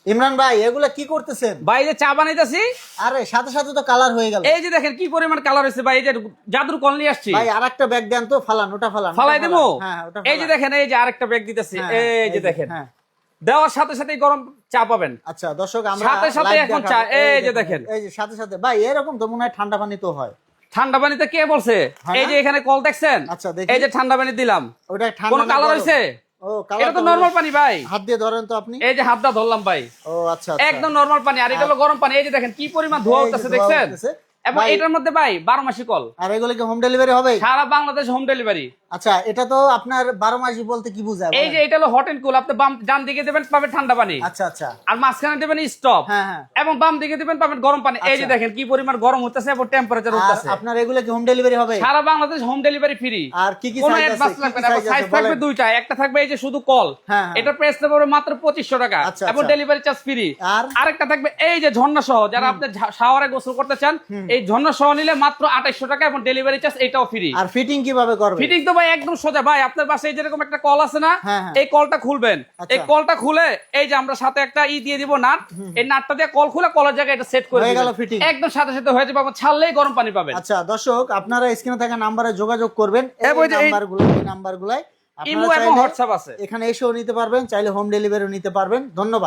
ইমরান ভাই এগুলা কি করতেছেন? ভাই যে চা বানাইতেছি, আরে সাথে সাথে তো কালার হয়ে গেল। এই যে দেখেন কি পরিমাণ কালার হয়েছে ভাই। এই যে জাদুর কল নিয়ে আসছি ভাই আরেকটা ব্যাগ দেন তো, ফালান ওটা ফালান। ফালাই দেবো। হ্যাঁ ওটা এই যে দেখেন, এই যে আরেকটা ব্যাগ দিতেছি, এই যে দেখেন হ্যাঁ। দেওয়ার সাথে সাথে গরম চা পাবেন। আচ্ছা দর্শক, আমরা সাথে সাথে live এখন দেখাবো। চা, এই যে দেখেন। এই যে সাথে সাথে ভাই এরকম তো মনে হয় ঠান্ডা পানি তো হয়। ঠান্ডা পানিতে কে বলছে? হয় এই না? যে এখানে কল দেখছেন, আচ্ছা, দেখি। এই যে ঠান্ডা পানি দিলাম, ওটা ঠান্ডা কোন না কালার গরম? হয়েছে? ও কালার এটা তো নরমাল পানি ভাই। হাত দিয়ে ধরেন তো আপনি। এই যে হাত দা ধরলাম ভাই, ও আচ্ছা আচ্ছা। একদম নরমাল পানি। আর এটা হলো গরম পানি। এই যে দেখেন কি পরিমাণ ধোয়া এই যে উঠতেছে, ধোঁয়া দেখছেন? উঠতেছে। এবং ভাই- এটার মধ্যে ভাই 12 মাসি কল, আর এগুলো কি হোম ডেলিভারি হবে? সারা বাংলাদেশ হোম ডেলিভারি। আচ্ছা, এটা তো আপনার 12 মাসই বলতে কি বোঝায়? এই যে এটা হলো হট এন্ড কুল। আপনি বাম ডান দিকে দেবেন পাবেন ঠান্ডা পানি, আচ্ছা আচ্ছা। আর মাঝখানে দেবেন স্টপ, হ্যাঁ হ্যাঁ। এবং বাম দিকে দিবেন পাবেন গরম পানি। এই যে আচ্ছা। দেখেন কি পরিমাণ গরম হতেছে এবং টেম্পারেচার আর উঠতেছে। আপনার এগুলো কি হোম ডেলিভারি হবে? সারা বাংলাদেশ হোম ডেলিভারি ফ্রি। আর কি কি কোনো সাইজ আছে? অ্যাডভান্স কি লাগবে কি না। সাইজ সাইজ আছে থাকবে বলেন? দুইটা। একটা থাকবে এই যে শুধু কল, হ্যাঁ, হ্যাঁ। এটা প্রাইস পড়বে মাত্র 2500 টাকা, আচ্ছা, এবং আচ্ছা। Delivery charge free. আর? আরেকটা থাকবে এই যে ঝর্ণা সহ, যারা আপনি শাওয়ারে গোসল করতে চান, এই ঝর্ণা সহ নিলে মাত্র 2800 টাকা, এবং ডেলিভারি চার্জ এটাও ফ্রি। আর ফিটিং কিভাবে করবে? ফিটিং তো ভাই একদম সোজা ভাই। আপনার বাসায় যেরকম একটা কল আছে না, হ্যাঁ, হ্যাঁ। এই কলটা খুলবেন। আচ্ছা। এই কলটা খুলে এই যে আমরা সাথে একটা দিয়ে দিব নাট, এই নাটটা দিয়ে কল খুলে কলের জায়গায় এটা সেট করে হয়ে দিবেন। গেল fitting। একদম সাথে সাথে হয়ে যাবে, এবং ছাড়লেই গরম পানি পাবেন। আচ্ছা দর্শক, আপনারা স্ক্রিনে থাকা নাম্বারে যোগাযোগ করবেন। এই ওই যে এই- নাম্বারগুলাই ইমো এবং হোয়াটসঅ্যাপ আছে। এখানে এসেও নিতে পারবেন, চাইলে হোম ডেলিভারিও নিতে পারবেন। ধন্যবাদ।